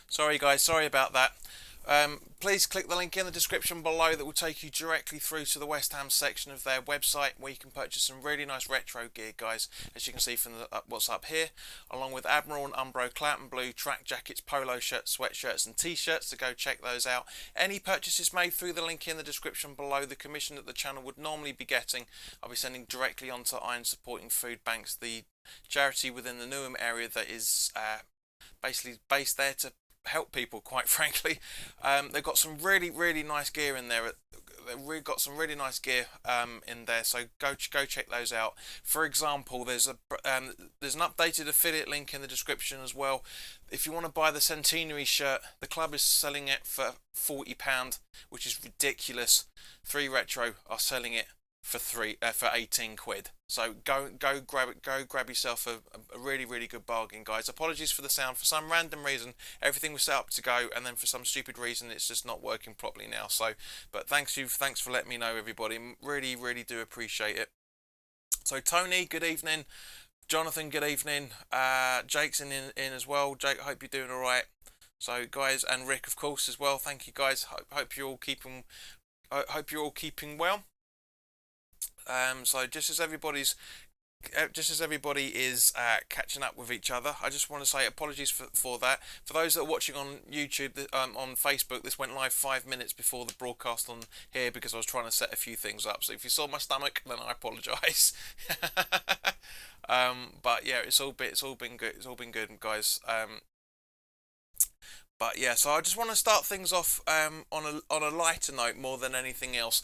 Sorry guys, sorry about that. Please click the link in the description below that will take you directly through to the West Ham section of their website where you can purchase some really nice retro gear, guys, as you can see from what's up here, along with Admiral and Umbro Claret Blue track jackets, polo shirts, sweatshirts and t-shirts, to go check those out. Any purchases made through the link in the description below, the commission that the channel would normally be getting, I'll be sending directly onto Iron Supporting Food Banks, the charity within the Newham area that is basically based there to help people, quite frankly. They've got some really nice gear in there. They've got some really nice gear in there, so go check those out. For example, there's an updated affiliate link in the description as well. If you want to buy the centenary shirt, the club is selling it for £40, which is ridiculous. 3 Retro are selling it for 18 quid. So go grab yourself a really good bargain, guys. Apologies for the sound. For some random reason everything was set up to go, and then for some stupid reason it's just not working properly now. So but thanks for letting me know, everybody. Really do appreciate it. So Tony, good evening. Jonathan, good evening. Jake's in as well. Jake, hope you're doing all right. So guys, and Rick of course as well, thank you guys. Hope you're all keeping well. So just as everybody is catching up with each other, I just want to say apologies for that. For those that are watching on YouTube, on Facebook, this went live 5 minutes before the broadcast on here because I was trying to set a few things up. So if you saw my stomach, then I apologise. But yeah, it's all been good. It's all been good, guys. But yeah, so I just want to start things off on a lighter note more than anything else,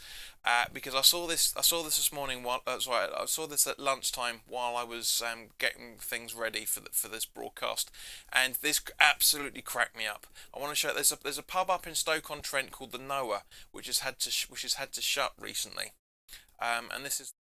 because I saw this morning while sorry, I saw this at lunchtime while I was getting things ready for this broadcast, and this absolutely cracked me up. I want to show there's a pub up in Stoke-on-Trent called the Noah, which has had to shut recently, and this is.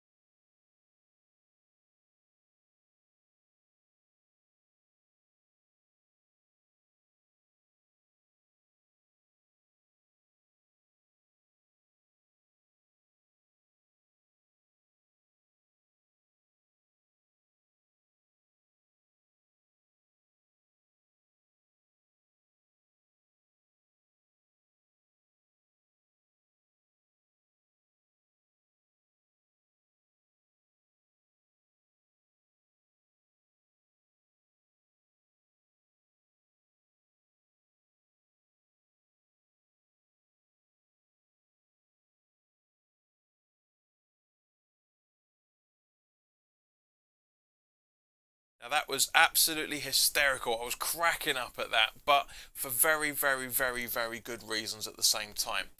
Now that was absolutely hysterical. I was cracking up at that, but for very good reasons at the same time.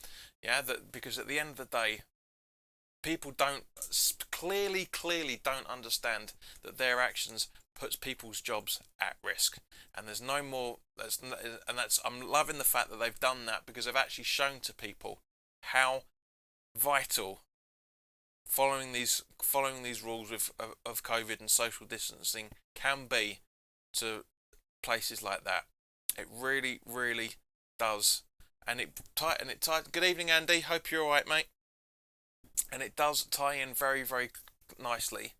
Yeah, that because at the end of the day, people don't clearly don't understand that their actions puts people's jobs at risk. And there's no more. I'm loving the fact that they've done that because they've actually shown to people how vital following these rules of COVID and social distancing can be to places like that. It really does, and it ties. Good evening, Andy. Hope you're all right, mate. And it does tie in very nicely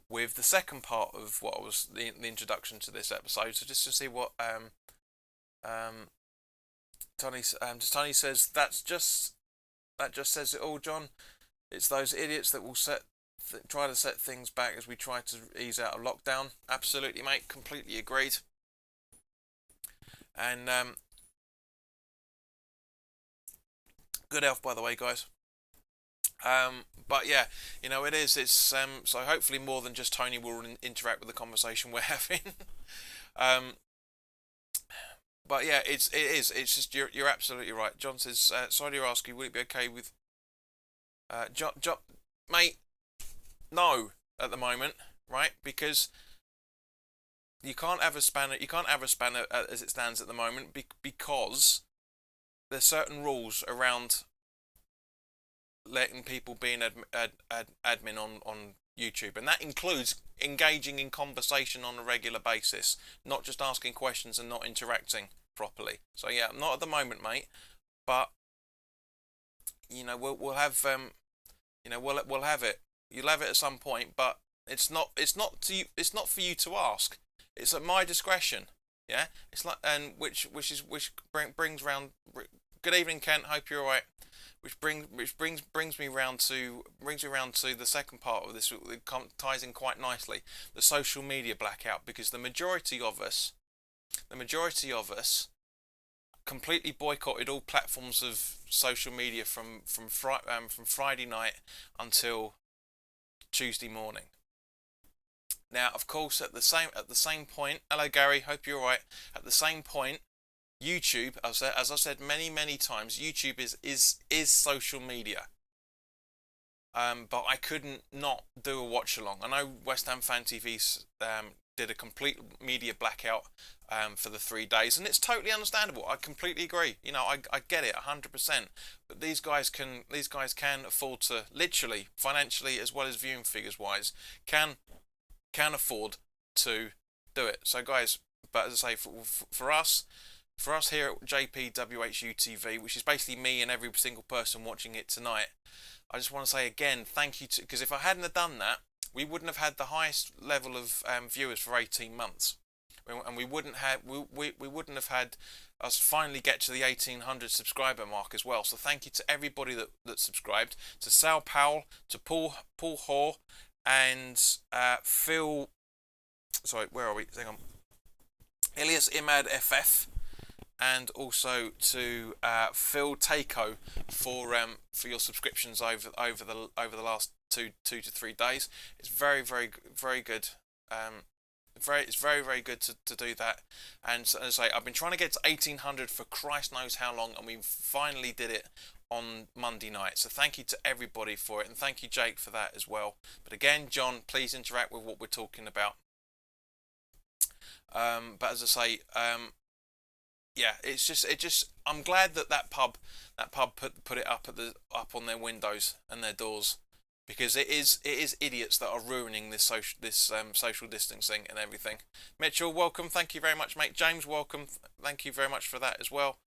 with the second part of what was the introduction to this episode. So just to see what um Tony says, that just says it all, John. It's those idiots that will try to set things back as we try to ease out of lockdown. Absolutely, mate. Completely agreed. And good health, by the way, guys. But yeah, it is. It's so hopefully more than just Tony will interact with the conversation we're having. um, but yeah, it is. It's just you're absolutely right. John says, sorry to ask you, would it be okay with John, mate? No, at the moment, right? Because you can't have a spanner. You can't have a spanner as it stands at the moment because there's certain rules around letting people be an admin on YouTube, and that includes engaging in conversation on a regular basis, not just asking questions and not interacting properly. So yeah, not at the moment, mate. But we'll have we'll have it. You'll have it at some point, but it's not for you to ask. It's at my discretion. Yeah, it's like, and which brings round. Good evening, Kent. Hope you're all right. Brings me round to the second part of this. It ties in quite nicely, the social media blackout, because the majority of us completely boycotted all platforms of social media from Friday night until Tuesday morning. Now, of course, at the same point, hello Gary, hope you're all right. At the same point, YouTube, as I've said many times, YouTube is social media. But I couldn't not do a watch along. I know West Ham Fan TV did a complete media blackout for the 3 days, and it's totally understandable. I completely agree. I get it 100%. But these guys can afford to, literally financially as well as viewing figures wise, can afford to do it. So guys, but as I say, for us here at JPWHU TV, which is basically me and every single person watching it tonight, I just want to say again, thank you to, because if I hadn't have done that, we wouldn't have had the highest level of viewers for 18 months, and we wouldn't have had us finally get to the 1800 subscriber mark as well. So thank you to everybody that subscribed, to Sal Powell, to Paul Hoare, and Phil. Sorry, where are we? Hang on. Elias Imad FF, and also to Phil Takeo for your subscriptions over the last two to 3 days. It's very good. It's very good to do that. And as I say, I've been trying to get to 1800 for Christ knows how long, and we finally did it on Monday night. So thank you to everybody for it, and thank you Jake for that as well. But again, John, please interact with what we're talking about. But as I say, yeah, I'm glad that pub put it up on their windows and their doors, because it is idiots that are ruining this social distancing and everything. Mitchell, welcome, thank you very much, mate. James, welcome, thank you very much for that as well.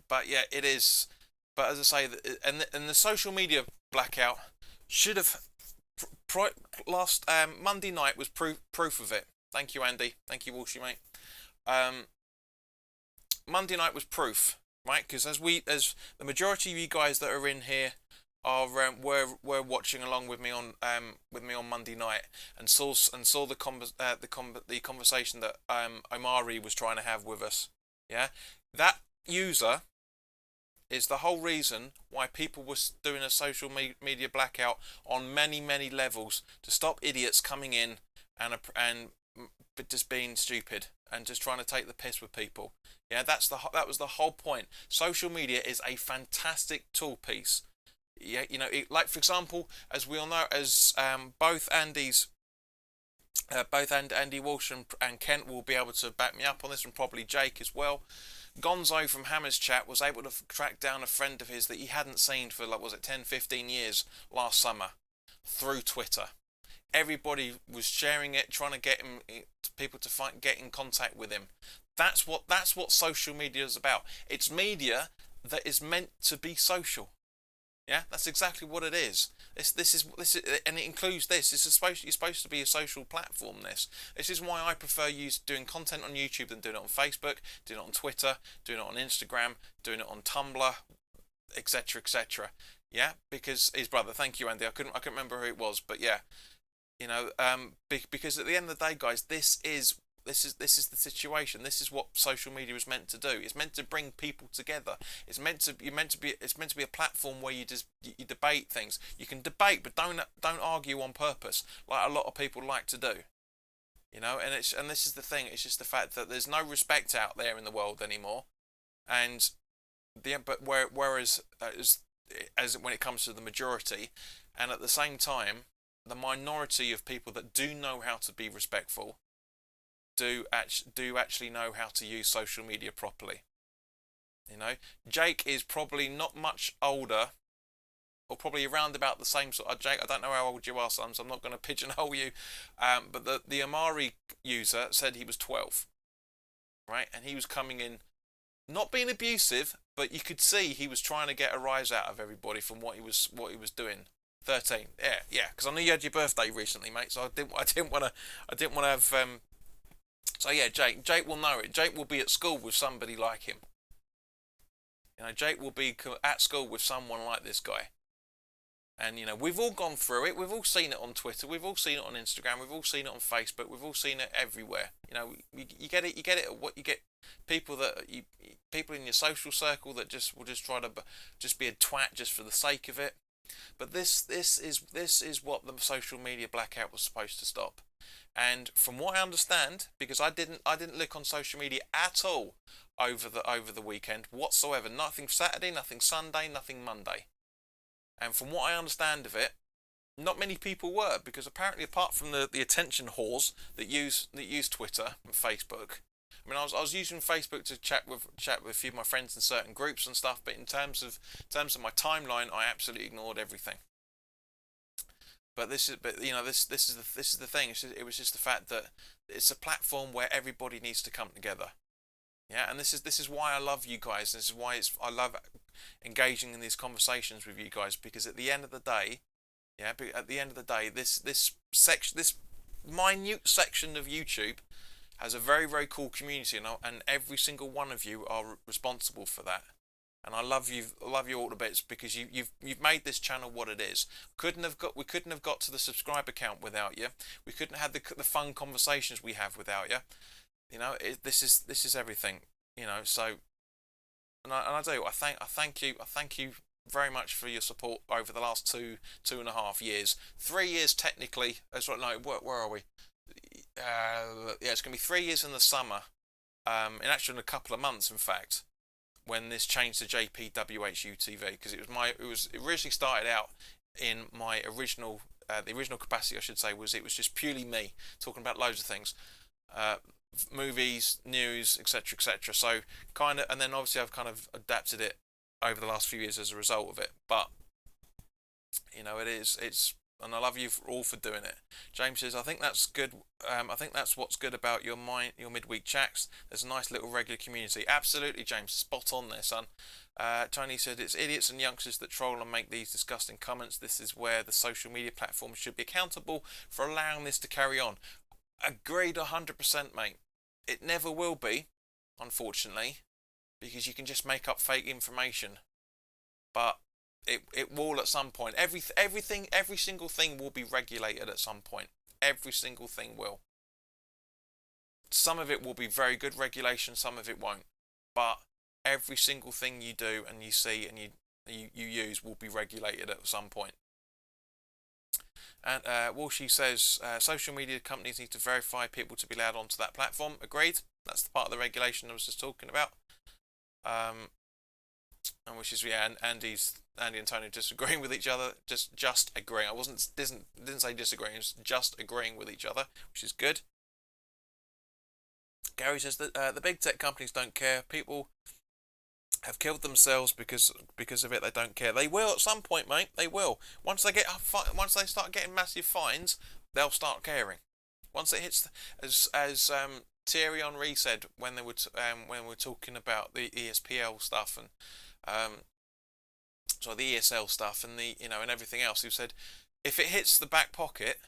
But yeah, it is. But as I say, and the social media blackout should have last Monday night was proof of it. Thank you, Andy. Thank you, Walshy, mate. Monday night was proof, right? Because as the majority of you guys that are in here are were watching along with me on Monday night, and saw the conversation that Omari was trying to have with us. Yeah, that user is the whole reason why people were doing a social media blackout on many levels, to stop idiots coming in and just being stupid and just trying to take the piss with people. Yeah, that was the whole point. Social media is a fantastic tool piece. Yeah, like for example, as we all know, as both Andy Walsh and Kent will be able to back me up on this, and probably Jake as well. Gonzo from Hammer's Chat was able to track down a friend of his that he hadn't seen for, like, was it 10-15 years last summer, through Twitter. Everybody was sharing it, trying to get people to get in contact with him. That's what social media is about. It's media that is meant to be social. Yeah, that's exactly what it is. This is, and it includes this. You're supposed to be a social platform. This is why I prefer doing content on YouTube than doing it on Facebook, doing it on Twitter, doing it on Instagram, doing it on Tumblr, etc. Yeah, because his brother. Thank you, Andy. I couldn't remember who it was, but yeah. Because at the end of the day, guys, this is the situation. This is what social media is meant to do. It's meant to bring people together. It's meant to be a platform where you debate things. You can debate, but don't argue on purpose, like a lot of people like to do. And this is the thing. It's just the fact that there's no respect out there in the world anymore, and whereas as when it comes to the majority, and at the same time, the minority of people that do know how to be respectful do actually know how to use social media properly. Jake is probably not much older, or probably around about the same sort of. Jake, I don't know how old you are, son, so I'm not going to pigeonhole you. But the Amari user said he was 12, right? And he was coming in, not being abusive, but you could see he was trying to get a rise out of everybody from what he was doing. 13, yeah, because I knew you had your birthday recently, mate. So I didn't want to have So yeah, Jake will know it. Jake will be at school with somebody like him. Jake will be at school with someone like this guy. And we've all gone through it. We've all seen it on Twitter. We've all seen it on Instagram. We've all seen it on Facebook. We've all seen it everywhere. You get it. You get it. What you get, people in your social circle that will just try to just be a twat just for the sake of it. But this is what the social media blackout was supposed to stop. And from what I understand, because I didn't look on social media at all over the weekend whatsoever. Nothing Saturday, nothing Sunday, nothing Monday. And from what I understand of it, not many people were, because apparently, apart from the attention whores that use Twitter and Facebook, I mean, I was using Facebook to chat with a few of my friends in certain groups and stuff, but in terms of my timeline, I absolutely ignored everything. But this is the thing. It was just the fact that it's a platform where everybody needs to come together. Yeah, and this is why I love you guys. This is why I love engaging in these conversations with you guys, because at the end of the day, this minute section of YouTube has a very, very cool community, and every single one of you are responsible for that. And I love you all to bits, because you've made this channel what it is. We couldn't have got to the subscriber count without you. We couldn't have the fun conversations we have without you. This is everything. So, and I do. I thank you very much for your support over the last 2.5 years, 3 years technically. That's right. No, where are we? Yeah, it's going to be 3 years in the summer. In a couple of months, in fact, when this changed to WHU TV, because it originally started out in my original the original capacity, I should say, was just purely me talking about loads of things. Movies, news, etc., etc. So and then obviously I've kind of adapted it over the last few years as a result of it. But it's and I love you all for doing it. James says, I think that's good. I think that's what's good about your midweek chats. There's a nice little regular community. Absolutely, James, spot on there, son. Tony said, it's idiots and youngsters that troll and make these disgusting comments. This is where the social media platforms should be accountable for allowing this to carry on. Agreed 100%, mate. It never will be, unfortunately, because you can just make up fake information. But it will at some point. Every single thing will be regulated at some point. Every single thing will. Some of it will be very good regulation, some of it won't. But every single thing you do and you see and you use will be regulated at some point. And WHU says social media companies need to verify people to be allowed onto that platform. Agreed. That's the part of the regulation I was just talking about. And which is and Andy and Tony disagreeing with each other. Just agreeing. I didn't say disagreeing. It's just agreeing with each other, which is good. Gary says that the big tech companies don't care. People have killed themselves because of it. They don't care. They will at some point, mate. They will. Once they start getting massive fines, they'll start caring. Once it hits, as Thierry Henry said when we were talking about the ESPL stuff and the ESL stuff and and everything else, he said if it hits the back pocket,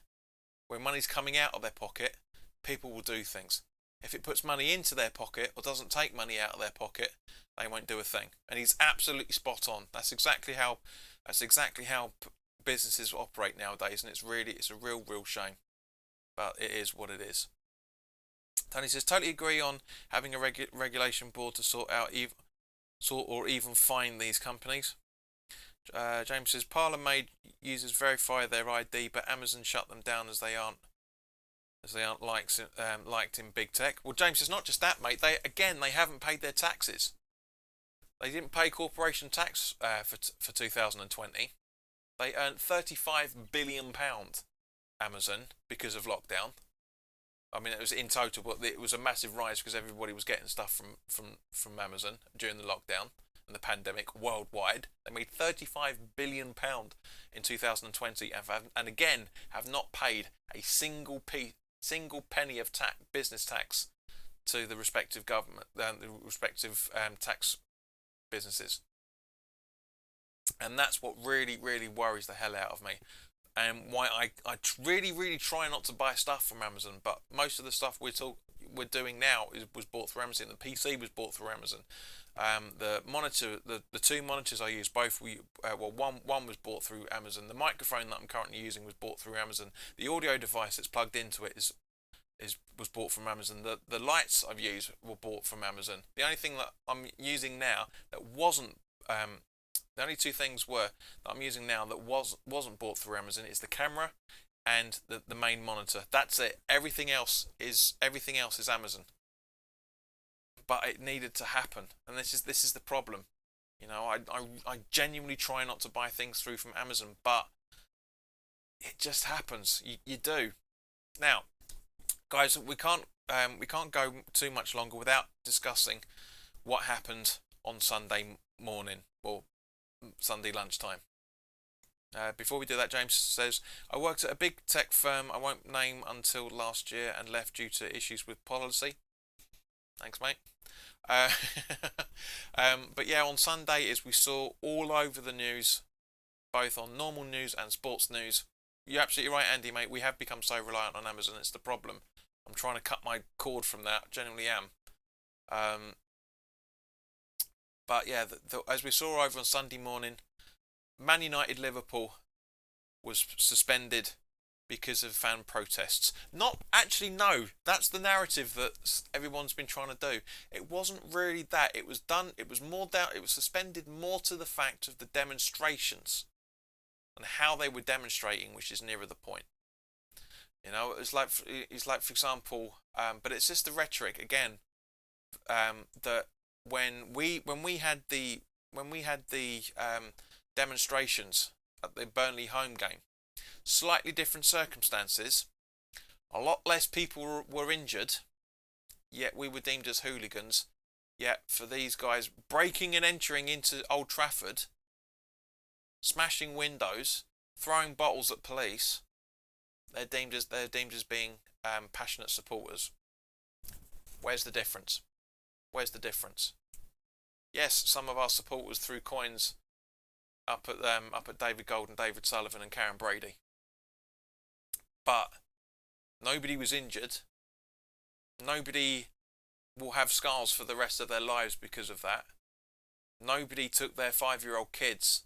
when money's coming out of their pocket, people will do things. If it puts money into their pocket or doesn't take money out of their pocket, they won't do a thing. And he's absolutely spot on. That's exactly how businesses operate nowadays, and it's a real shame. But it is what it is. Tony says, totally agree on having a regulation board to sort or even fine these companies. James says, Parler-made users verify their ID, but Amazon shut them down as they aren't liked in big tech. Well, James, it's not just that, mate. They haven't paid their taxes. They didn't pay corporation tax for 2020. They earned £35 billion, Amazon, because of lockdown. I mean, it was in total, but it was a massive rise because everybody was getting stuff from Amazon during the lockdown and the pandemic worldwide. They made £35 billion in 2020, and again have not paid a single penny of business tax to the respective government, the respective tax businesses. And that's what really worries the hell out of me, and why I really try not to buy stuff from Amazon. But most of the stuff we're doing now was bought through Amazon. The PC was bought through Amazon. The monitor, the two monitors I use, both one was bought through Amazon. The microphone that I'm currently using was bought through Amazon. The audio device that's plugged into it was bought from Amazon. The lights I've used were bought from Amazon. The only thing that I'm using now that wasn't the only two things that I'm using now that wasn't bought through Amazon is the camera and the main monitor. That's it. Everything else is Amazon. But it needed to happen, and this is the problem. You know, I genuinely try not to buy things through from Amazon, but it just happens. You do. Now, guys, we can't go too much longer without discussing what happened on Sunday morning or Sunday lunchtime. Before we do that, James says, I worked at a big tech firm I won't name until last year and left due to issues with policy. Thanks, mate. But yeah, on Sunday, as we saw all over the news, both on normal news and sports news. You're absolutely right, Andy, mate. We have become so reliant on Amazon. It's the problem. I'm trying to cut my cord from that. I genuinely am. But yeah, as we saw over on Sunday morning, Man United Liverpool was suspended because of fan protests. Not actually, no. That's the narrative that everyone's been trying to do. It wasn't really that. It was done. It was more down. It was suspended more to the fact of the demonstrations and how they were demonstrating, which is nearer the point. You know, it's like for example, but it's just the rhetoric again. That when we had the demonstrations at the Burnley home game, slightly different circumstances, a lot less people were injured, yet we were deemed as hooligans. Yet for these guys breaking and entering into Old Trafford, smashing windows, throwing bottles at police, they're deemed as being passionate supporters. Where's the difference? Where's the difference? Yes, some of our supporters threw coins up at David Gold and David Sullivan and Karen Brady, but nobody was injured. Nobody will have scars for the rest of their lives because of that. Nobody took their 5-year-old kids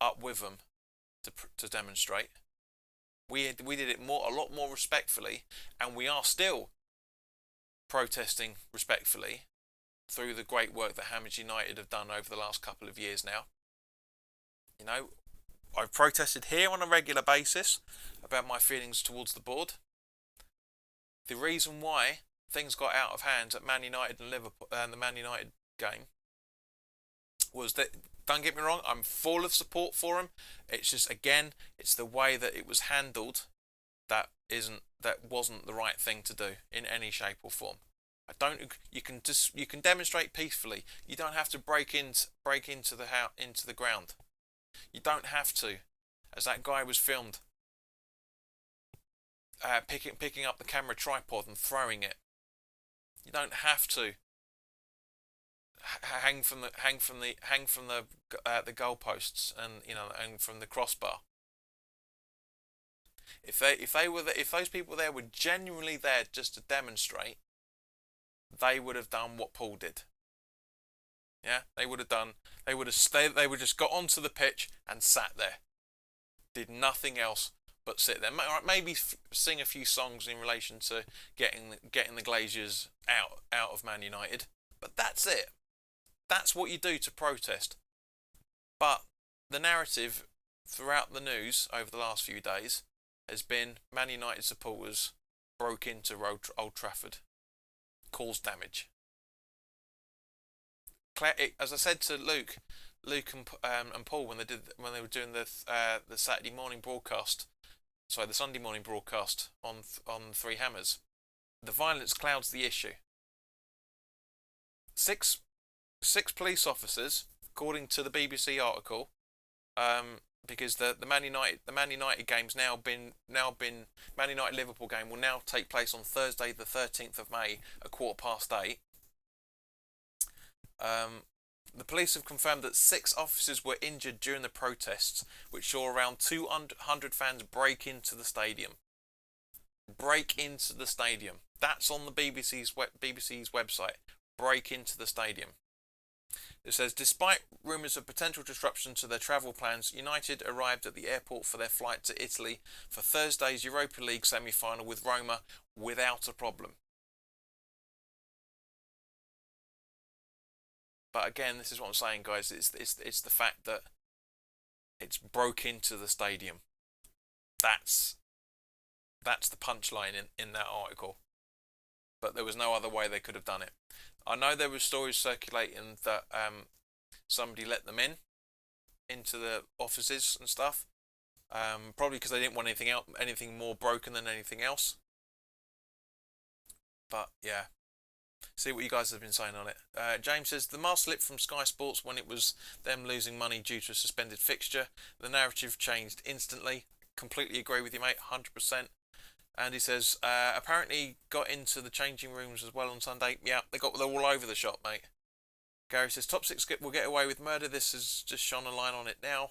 up with them to demonstrate. We did it a lot more respectfully, and we are still protesting respectfully through the great work that Hammers United have done over the last couple of years now. You know, I've protested here on a regular basis about my feelings towards the board. The reason why things got out of hand at Man United and Liverpool and the Man United game was that, don't get me wrong, I'm full of support for him. It's just, again, it's the way that it was handled that wasn't the right thing to do in any shape or form. You can demonstrate peacefully. You don't have to break into the ground. You don't have to, as that guy was filmed picking up the camera tripod and throwing it. You don't have to hang from the goalposts and from the crossbar. If those people there were genuinely there just to demonstrate, they would have done what Paul did. Yeah, they would have just got onto the pitch and sat there, did nothing else but sit there. Maybe sing a few songs in relation to getting the Glazers out of Man United, but that's it. That's what you do to protest. But the narrative throughout the news over the last few days has been Man United supporters broke into Old Trafford, caused damage. As I said to Luke and Paul when they were doing the Saturday morning broadcast, the Sunday morning broadcast on Three Hammers, the violence clouds the issue. Six police officers, according to the BBC article, because the Man United game's now been Man United Liverpool game will now take place on Thursday the 13th of May at 8:15. The police have confirmed that 6 officers were injured during the protests, which saw around 200 fans break into the stadium. That's on the BBC's website. Break into the stadium. It says, despite rumours of potential disruption to their travel plans, United arrived at the airport for their flight to Italy for Thursday's Europa League semi-final with Roma without a problem. But again, this is what I'm saying, guys. It's the fact that it's broke into the stadium. That's the punchline in that article. But there was no other way they could have done it. I know there were stories circulating that somebody let them into the offices and stuff. Probably because they didn't want anything more broken than anything else. But yeah, see what you guys have been saying on it. James says the mask slipped from Sky Sports when it was them losing money due to a suspended fixture. The narrative changed instantly. Completely agree with you, mate. 100%. And he says, apparently got into the changing rooms as well on Sunday. Yeah, they're all over the shop, mate. Gary says, top six will get away with murder. This has just shone a line on it now.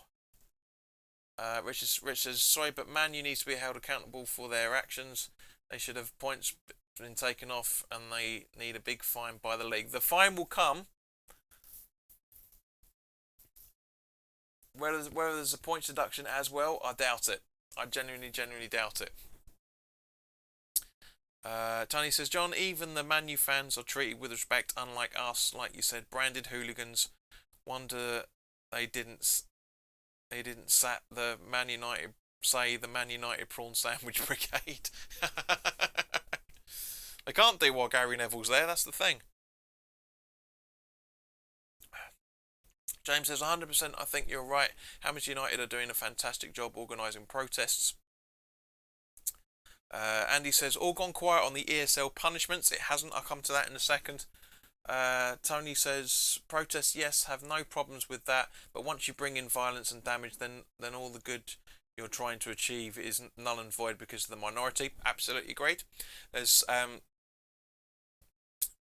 Rich says, sorry, but Man U needs to be held accountable for their actions. They should have points been taken off and they need a big fine by the league. The fine will come. Whether there's a points deduction as well, I doubt it. I genuinely doubt it. Tony says, John, even the Man U fans are treated with respect, unlike us, like you said, branded hooligans. Wonder they didn't say the Man United prawn sandwich brigade. They can't do while Gary Neville's there, that's the thing. James says, 100%, I think you're right. Hammers United are doing a fantastic job organising protests. Andy says, all gone quiet on the ESL punishments. It hasn't. I'll come to that in a second. Tony says, protests, yes, have no problems with that. But once you bring in violence and damage, then all the good you're trying to achieve is null and void because of the minority. Absolutely great. There's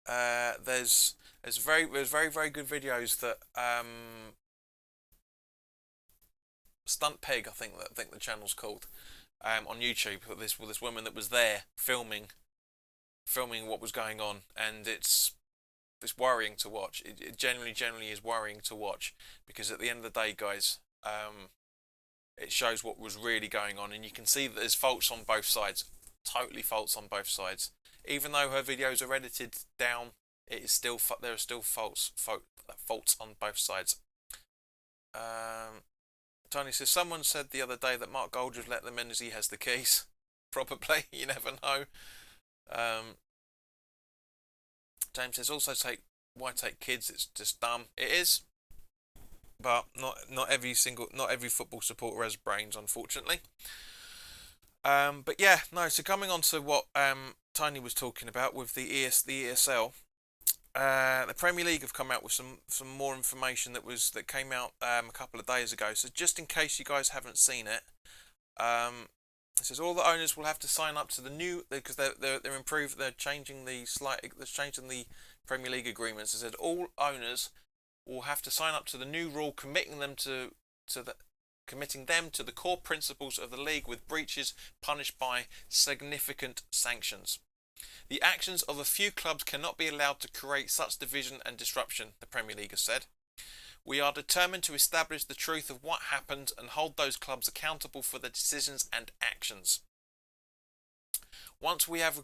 very good videos that Stunt Peg, I think the channel's called. On YouTube, this woman that was there filming what was going on, and it's worrying to watch. It generally is worrying to watch, because at the end of the day, guys, it shows what was really going on, and you can see that there's faults on both sides, totally faults on both sides. Even though her videos are edited down, it is still there are still faults on both sides. Tony says, someone said the other day that Mark Goldridge let them in as he has the keys. Probably, you never know. James says, also why take kids? It's just dumb. It is, but not every football supporter has brains, unfortunately. But yeah, no. So coming on to what Tony was talking about with the ESL. The Premier League have come out with some more information that came out a couple of days ago. So just in case you guys haven't seen it, it says all the owners will have to sign up to the new, because they're improved. They're changing the Premier League agreements. It said all owners will have to sign up to the new rule, committing them to the core principles of the league, with breaches punished by significant sanctions. The actions of a few clubs cannot be allowed to create such division and disruption, the Premier League has said. We are determined to establish the truth of what happened and hold those clubs accountable for their decisions and actions. Once we have the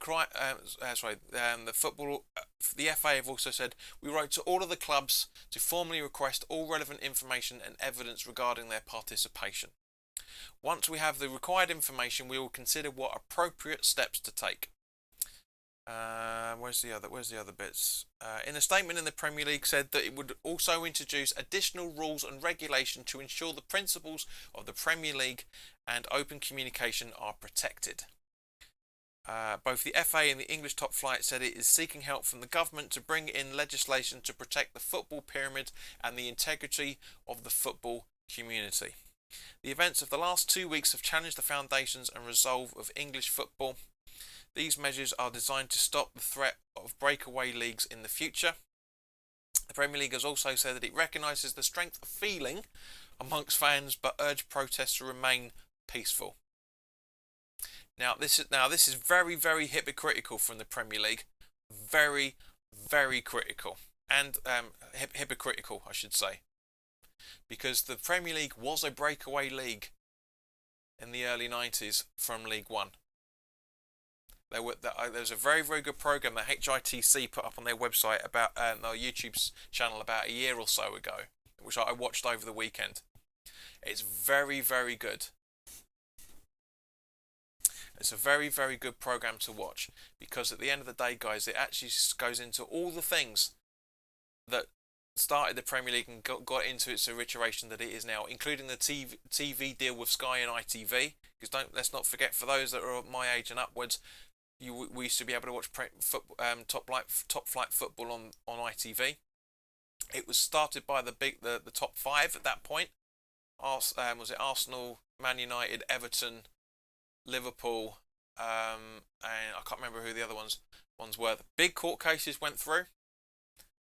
FA have also said, we wrote to all of the clubs to formally request all relevant information and evidence regarding their participation. Once we have the required information, we will consider what appropriate steps to take. Where's the other bits? In a statement, in the Premier League said that it would also introduce additional rules and regulation to ensure the principles of the Premier League and open communication are protected. Both the FA and the English Top Flight said it is seeking help from the government to bring in legislation to protect the football pyramid and the integrity of the football community. The events of the last 2 weeks have challenged the foundations and resolve of English football. These measures are designed to stop the threat of breakaway leagues in the future. The Premier League has also said that it recognises the strength of feeling amongst fans, but urged protests to remain peaceful. Now this is very, very hypocritical from the Premier League. Very, very critical and hypocritical, I should say, because the Premier League was a breakaway league in the early 90s from League One. There was a very, very good program that HITC put up on their website about their YouTube channel about a year or so ago, which I watched over the weekend. It's very, very good. It's a very, very good program to watch because at the end of the day, guys, it actually goes into all the things that started the Premier League and got into its iteration that it is now, including the TV deal with Sky and ITV. Because let's not forget, for those that are my age and upwards, we used to be able to watch top flight football on ITV. It was started by the top five at that point. Was it Arsenal, Man United, Everton, Liverpool, and I can't remember who the other ones were. The big court cases went through,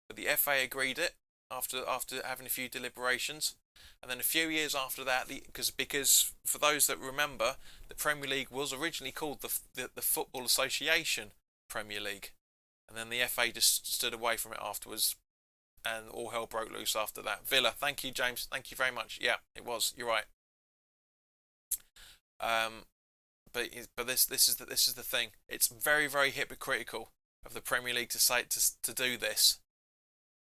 but the FA agreed it after having a few deliberations, and then a few years after that, because for those that remember, the Premier League was originally called the Football Association Premier League, and then the FA just stood away from it afterwards, and all hell broke loose after that. Villa, thank you, James, thank you very much. Yeah, it was. You're right. But this is the thing. It's very, very hypocritical of the Premier League to say to do this,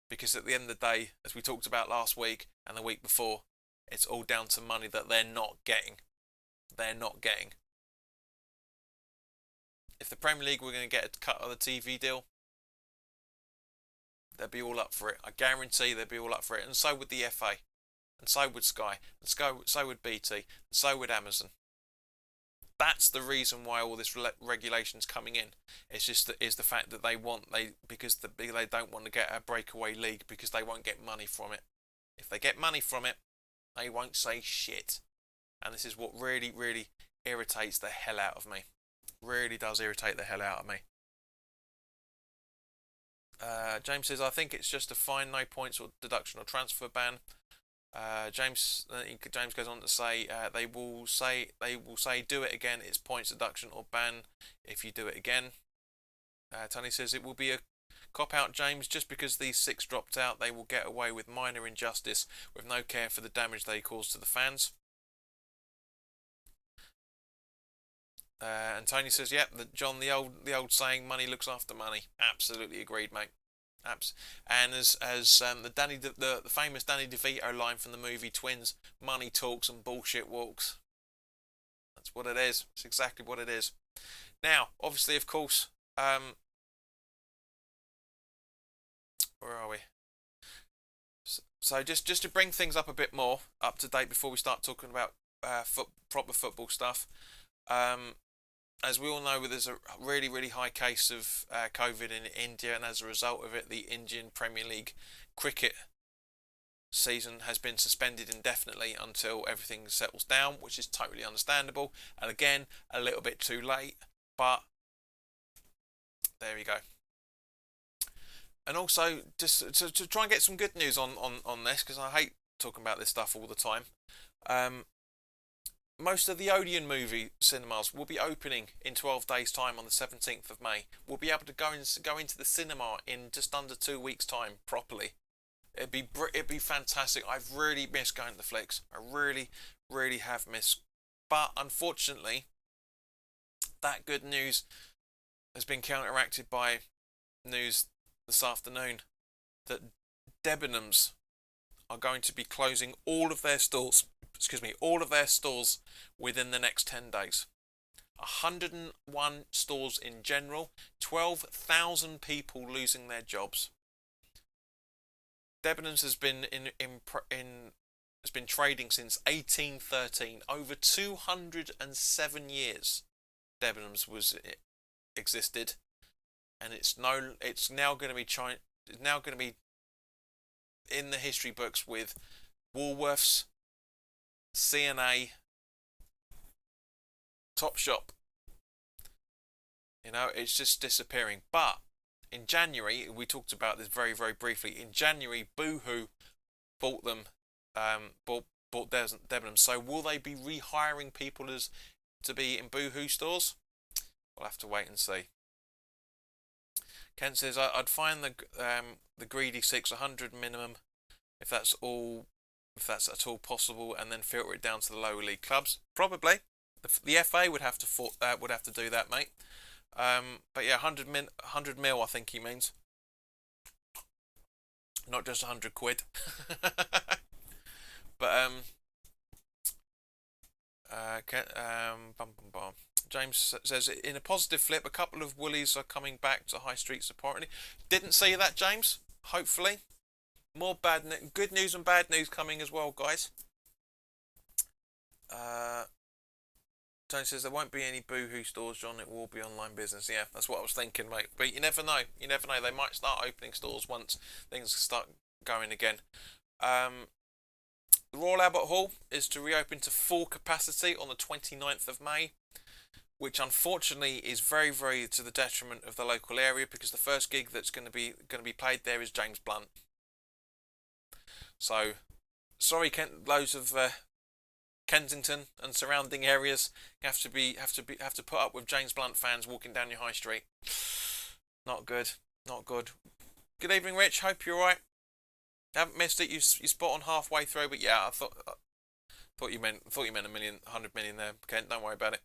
because at the end of the day, as we talked about last week and the week before, it's all down to money that they're not getting. They're not getting. If the Premier League were going to get a cut of the TV deal, they'd be all up for it. I guarantee they'd be all up for it, and so would the FA, and so would Sky, and so would BT, and so would Amazon. That's the reason why all this regulation's coming in. It's just the fact that they don't want to get a breakaway league because they won't get money from it. If they get money from it, they won't say shit. And this is what really, really irritates the hell out of me. Really does irritate the hell out of me. James says, I think it's just a fine, no points or deduction or transfer ban. James goes on to say they will say do it again, it's points deduction or ban if you do it again. Tony says it will be a cop out, James, just because these 6 dropped out they will get away with minor injustice with no care for the damage they cause to the fans. And Tony says, yep, John, the old saying, money looks after money. Absolutely agreed, mate. And as the famous Danny DeVito line from the movie Twins, money talks and bullshit walks. That's what it is. It's exactly what it is. Now, obviously, of course, where are we? So just to bring things up a bit more up to date before we start talking about proper football stuff. As we all know, there's a really, really high case of COVID in India, and as a result of it, the Indian Premier League cricket season has been suspended indefinitely until everything settles down, which is totally understandable. And again, a little bit too late, but there we go. And also, just to try and get some good news on this, because I hate talking about this stuff all the time. Most of the Odeon movie cinemas will be opening in 12 days' time on the 17th of May. We'll be able to go into the cinema in just under 2 weeks' time properly. It'd be fantastic. I've really missed going to the flicks. I really, really have missed. But unfortunately, that good news has been counteracted by news this afternoon that Debenhams are going to be closing all of their stores. All of their stores within the next 10 days. 101 stores in general, 12,000 people losing their jobs. Debenhams has been has been trading since 1813, over 207 years. Debenhams existed, and it's now going to be in the history books with Woolworths, CNA, Topshop. It's just disappearing. But in January, we talked about this very, very briefly. In January, WHU bought them, bought Debenhams. So will they be rehiring people as to be in WHU stores? We'll have to wait and see. Kent says I'd find the greedy 600 minimum if that's at all possible, and then filter it down to the lower league clubs. Probably the FA would have to do that, mate. But yeah, 100 mil, I think he means, not just 100 quid. But James says, in a positive flip, a couple of Woolies are coming back to high streets apparently. Didn't see that, James. Hopefully, more good news and bad news coming as well, guys. Tony says there won't be any WHU stores, John. It will all be online business. Yeah, that's what I was thinking, mate. But you never know. You never know. They might start opening stores once things start going again. The Royal Albert Hall is to reopen to full capacity on the 29th of May, which unfortunately is very, very to the detriment of the local area, because the first gig that's going to be played there is James Blunt. So, sorry, loads of Kensington and surrounding areas have to put up with James Blunt fans walking down your high street. Not good, not good. Good evening, Rich. Hope you're alright. Haven't missed it. You spot on halfway through, but yeah, I thought you meant 100 million there, Kent. Don't worry about it.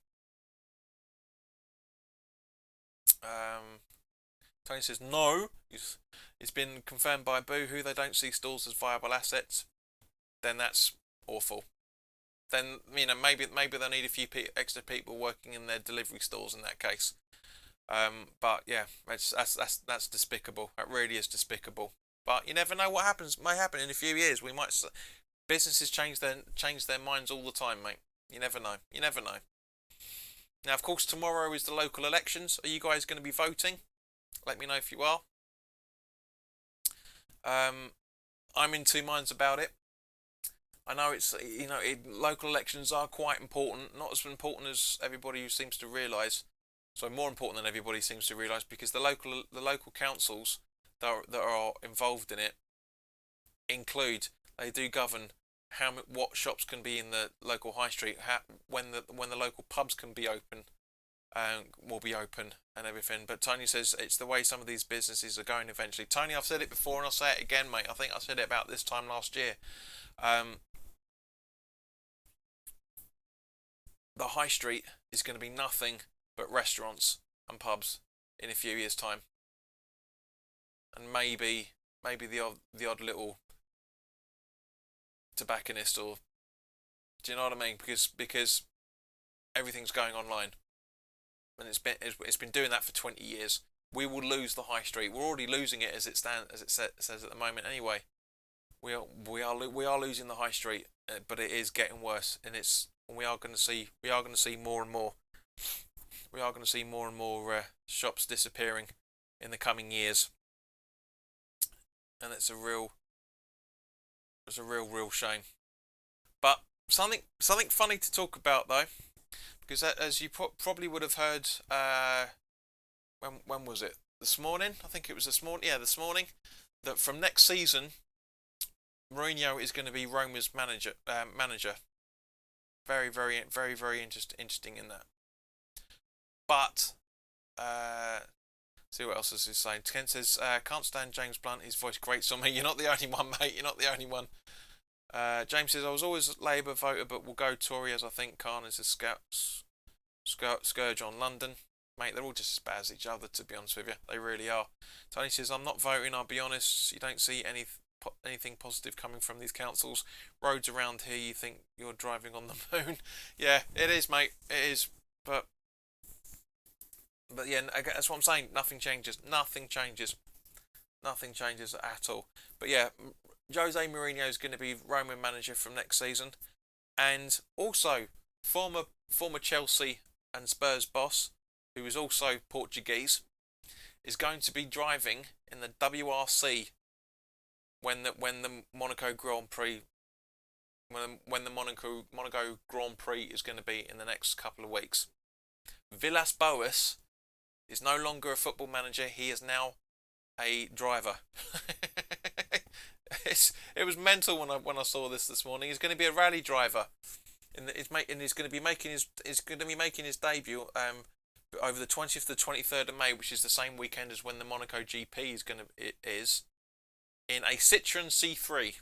Tony says no. It's been confirmed by WHU they don't see stalls as viable assets. Then that's awful. Then maybe they'll need a few extra people working in their delivery stores in that case. But yeah, that's despicable. That really is despicable. But you never know what may happen in a few years. Businesses change their minds all the time, mate. You never know. You never know. Now, of course, tomorrow is the local elections. Are you guys going to be voting? Let me know if you are. I'm in two minds about it. I know local elections are quite important, not as important as everybody seems to realise. So more important than everybody seems to realise, because the local councils that are involved in it they do govern what shops can be in the local high street, when the local pubs can be open, will be open and everything. But Tony says it's the way some of these businesses are going eventually. Tony, I've said it before and I'll say it again, mate. I think I said it about this time last year. The high street is going to be nothing but restaurants and pubs in a few years' time, and maybe the odd little tobacconist, or do you know what I mean? Because everything's going online, and it's been doing that for 20 years. We will lose the high street. We're already losing it as it says at the moment. Anyway, we are losing the high street, but it is getting worse, and we are going to see more and more. We are going to see more and more shops disappearing in the coming years, and it's a real shame. But something funny to talk about though, because as you probably would have heard, when was it? This morning? I think it was this morning. Yeah, this morning. That from next season, Mourinho is going to be Roma's manager. Very, very, very, very interesting in that. But see what else is he saying. Ken says, can't stand James Blunt. His voice grates on me. You're not the only one, mate. You're not the only one. James says, I was always a Labour voter, but will go Tory, as I think Khan is a scourge on London. Mate, they're all just as bad as each other, to be honest with you. They really are. Tony says, I'm not voting, I'll be honest. You don't see anything positive coming from these councils. Roads around here, you think you're driving on the moon. Yeah, it is, mate. It is. But yeah, that's what I'm saying. Nothing changes. Nothing changes at all. But yeah, Jose Mourinho is going to be Roman manager from next season, and also former Chelsea and Spurs boss, who is also Portuguese, is going to be driving in the WRC when the Monaco Grand Prix Monaco Grand Prix is going to be in the next couple of weeks. Villas-Boas is no longer a football manager. He is now a driver. It was mental when I saw this morning. He's going to be a rally driver He's going to be making his debut over the 20th to the 23rd of May, which is the same weekend as when the Monaco GP is in a Citroen C3.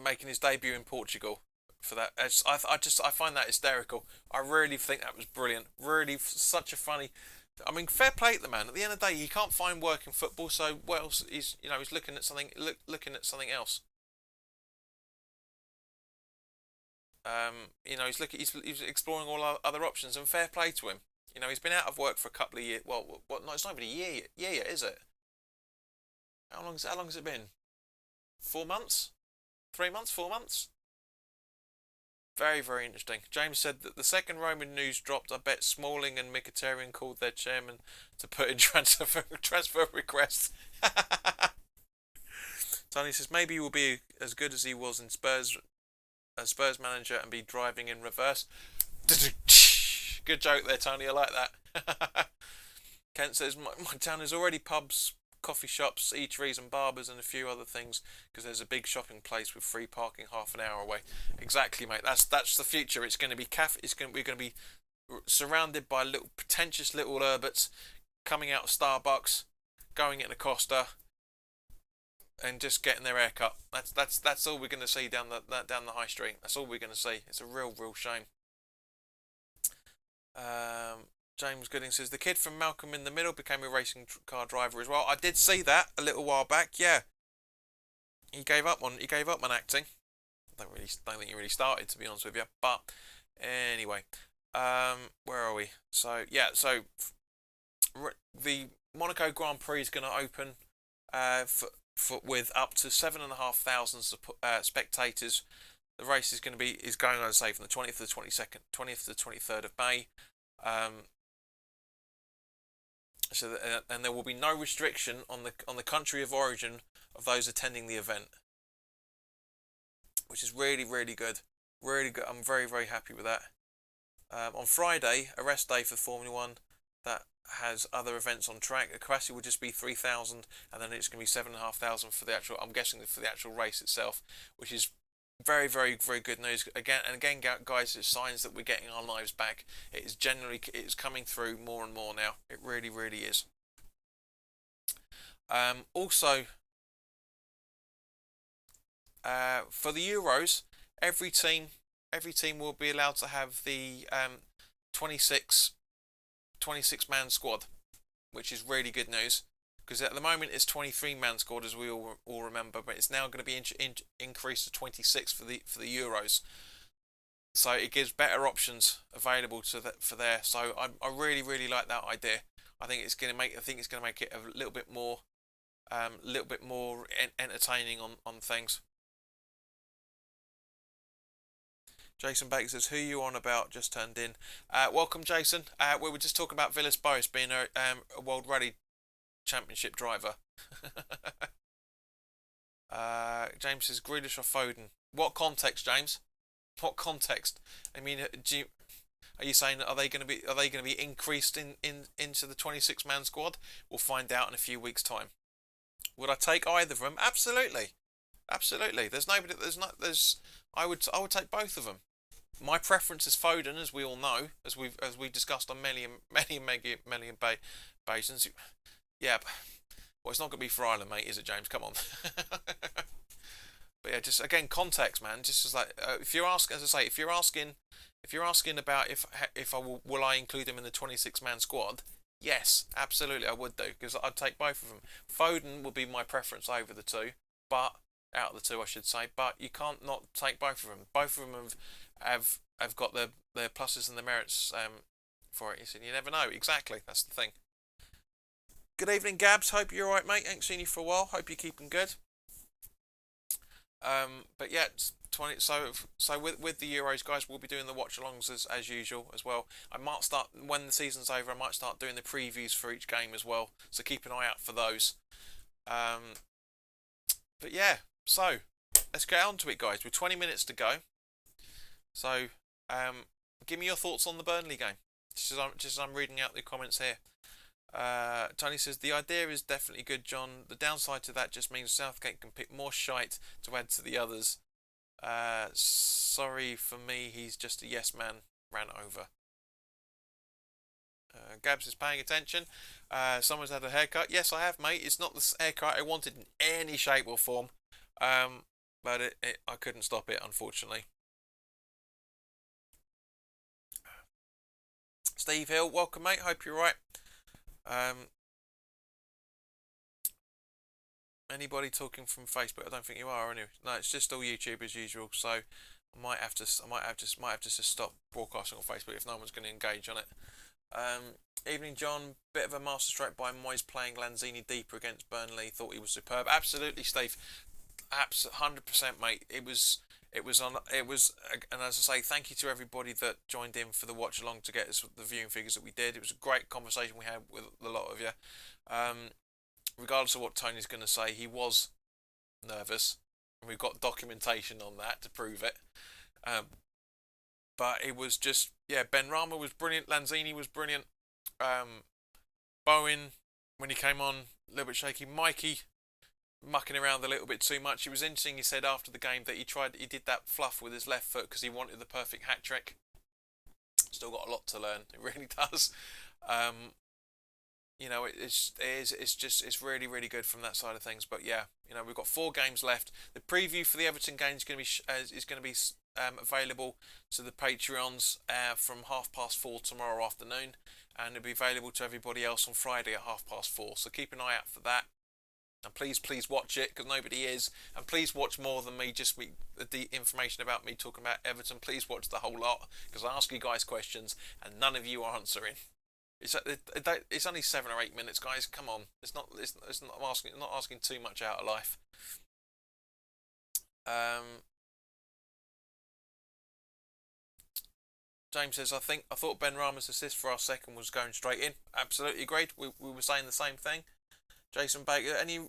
Making his debut in Portugal for that. I find that hysterical. I really think that was brilliant. Really, such a funny. I mean, fair play to the man. At the end of the day, he can't find work in football, so what else? He's looking at something else. He's exploring all other options, and fair play to him. He's been out of work for a couple of years. Well, what? No, it's not even a year yet, is it? How long has it been? 4 months? 3 months? 4 months? Very, very interesting. James said that the second Roman news dropped, I bet Smalling and Mkhitaryan called their chairman to put in transfer requests. Tony says maybe he will be as good as he was in Spurs as Spurs manager and be driving in reverse. Good joke there, Tony. I like that. Kent says my town is already pubs, coffee shops, eateries and barbers and a few other things because there's a big shopping place with free parking half an hour away. Exactly, mate. That's the future. It's going to be we're going to be surrounded by pretentious little Herberts coming out of Starbucks, going in a Costa, and just getting their hair cut. That's all we're going to see down the high street. That's all we're going to see. It's a real shame. James Gooding says the kid from Malcolm in the Middle became a racing car driver as well. I did see that a little while back. Yeah, he gave up on acting. I don't think he really started, to be honest with you. But anyway, where are we? So yeah, the Monaco Grand Prix is going to open with up to 7,500 spectators. The race is going, as I say, from the 20th to the 22nd, 20th to the 23rd of May. And there will be no restriction on the country of origin of those attending the event, which is really good. Really good. I'm very happy with that. On Friday, a rest day for Formula One that has other events on track. The capacity will just be 3,000, and then it's going to be 7,500 for the actual. I'm guessing for the actual race itself, which is very good news. Again, guys, it's signs that we're getting our lives back. It's coming through more and more now. It really is. Also, for the Euros, every team will be allowed to have the 26 man squad, which is really good news. Because at the moment it's 23-man squad, as we all remember, but it's now going to be increased to 26 for the Euros. So it gives better options available for there. So I really like that idea. I think it's going to make it a little bit more entertaining on things. Jason Baker says, who are you on about? Just turned in. Welcome, Jason. We were just talking about Villas-Boas being a World Rally Championship driver. James says Grealish or Foden. What context, James? What context? I mean, are you saying are they going to be increased into the 26-man squad? We'll find out in a few weeks' time. Would I take either of them? Absolutely. I would take both of them. My preference is Foden, as we all know, as we discussed on many occasions. Yeah, well, it's not going to be for Ireland, mate, is it, James? Come on. But yeah, just again, context, man. Just as like, if you're asking about if will I include him in the 26-man squad? Yes, absolutely, I would do, because I'd take both of them. Foden would be my preference over the two, but out of the two, I should say. But you can't not take both of them. Both of them have got their pluses and the merits for it. You never know. Exactly, that's the thing. Good evening, Gabs. Hope you're alright, mate. Ain't seen you for a while. Hope you're keeping good. But yeah, 20. So with the Euros, guys, we'll be doing the watch-alongs as usual as well. I might start when the season's over. I might start doing the previews for each game as well. So keep an eye out for those. But yeah, so let's get on to it, guys. With 20 minutes to go. So give me your thoughts on the Burnley game. Just as I'm reading out the comments here. Tony says the idea is definitely good, John. The downside to that just means Southgate can pick more shite to add to the others. Sorry for me, he's just a yes man. Ran over. Gabs is paying attention. Someone's had a haircut. Yes, I have, mate. It's not the haircut I wanted in any shape or form. Um, but I couldn't stop it, unfortunately. Steve Hill, welcome, mate. Hope you're right. Um, Anybody talking from Facebook? I don't think you are, anyway. No, it's just all YouTube as usual. So I might have to just stop broadcasting on Facebook if no one's going to engage on it. Evening, John. Bit of a masterstroke by Moyes playing Lanzini deeper against Burnley. Thought he was superb. Absolutely, Steve. 100%, mate. It was. It was on. It was, and as I say, thank you to everybody that joined in for the watch along to get us the viewing figures that we did. It was a great conversation we had with a lot of you. Um, Regardless of what Tony's going to say, he was nervous, and we've got documentation on that to prove it. Um, but it was just, yeah, Ben Rama was brilliant, Lanzini was brilliant, Bowen, when he came on, a little bit shaky, Mikey mucking around a little bit too much. It was interesting, he said after the game that he did that fluff with his left foot because he wanted the perfect hat trick. Still got a lot to learn, it really does. It's really really good from that side of things. But yeah, we've got 4 games left. The preview for the Everton game is going to be available to the Patreons from 4:30 tomorrow afternoon, and it'll be available to everybody else on Friday at 4:30. So keep an eye out for that. And please watch it because nobody is. And please watch more than me, just the information about me talking about Everton. Please watch the whole lot because I ask you guys questions and none of you are answering. It's only 7 or 8 minutes, guys. Come on, it's not asking too much out of life. James says, I thought Ben Rama's assist for our second was going straight in. Absolutely agreed. We were saying the same thing. Jason Baker, any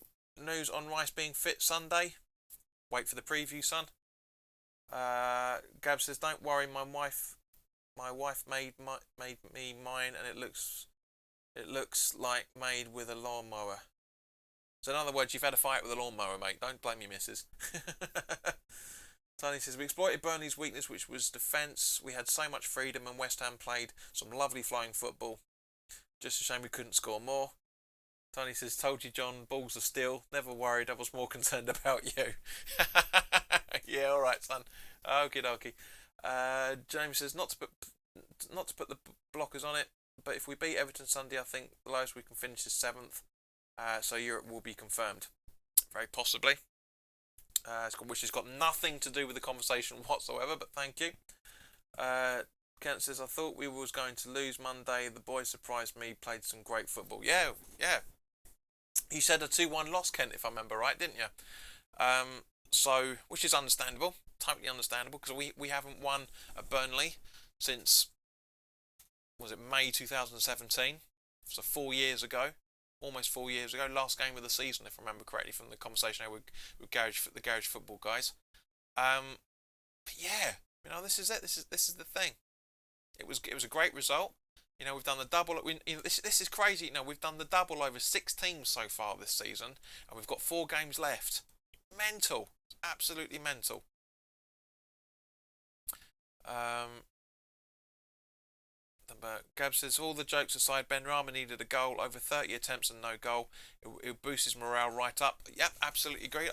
news on Rice being fit Sunday? Wait for the preview, son. Gab says, don't worry, my wife made me mine, and it looks like made with a lawnmower. So in other words, you've had a fight with a lawnmower, mate. Don't blame your missus. Tony says, we exploited Burnley's weakness, which was defence. We had so much freedom, and West Ham played some lovely flying football. Just a shame we couldn't score more. Tony says, told you, John, balls are steel. Never worried. I was more concerned about you. Yeah, all right, son. Okie dokie. James says, not to put the blockers on it, but if we beat Everton Sunday, I think the lowest we can finish is 7th. So Europe will be confirmed. Very possibly. Which has got nothing to do with the conversation whatsoever, but thank you. Kent says, I thought we was going to lose Monday. The boys surprised me, played some great football. Yeah. You said a 2-1 loss, Kent, if I remember right, didn't you? So, which is understandable, totally understandable, because we haven't won at Burnley since, was it May 2017? So 4 years ago. Almost 4 years ago, last game of the season, if I remember correctly, from the conversation I had with the garage football guys. But yeah, this is it. This is the thing. It was a great result. We've done the double. This is crazy. We've done the double over 6 teams so far this season, and we've got 4 games left. Mental, absolutely mental. Gab says, all the jokes aside, Ben Rama needed a goal, over 30 attempts and no goal. It boosts his morale right up. Yep, absolutely agree.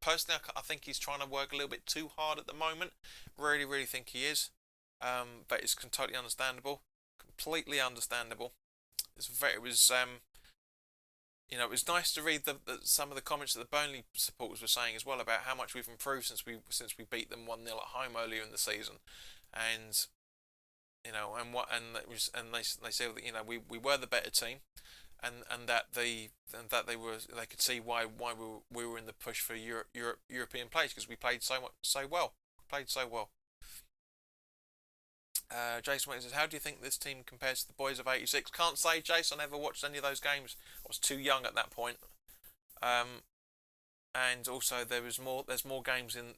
Personally, I think he's trying to work a little bit too hard at the moment. Really, really think he is. But it's totally understandable. Completely understandable. It was nice to read some of the comments that the Burnley supporters were saying as well about how much we've improved since we beat them 1-0 at home earlier in the season, and they say that we were the better team, and that they could see why we were in the push for European place because we played so well. Jason Wayne says, how do you think this team compares to the boys of '86? Can't say, Jason. I never watched any of those games. I was too young at that point. And also there's more games in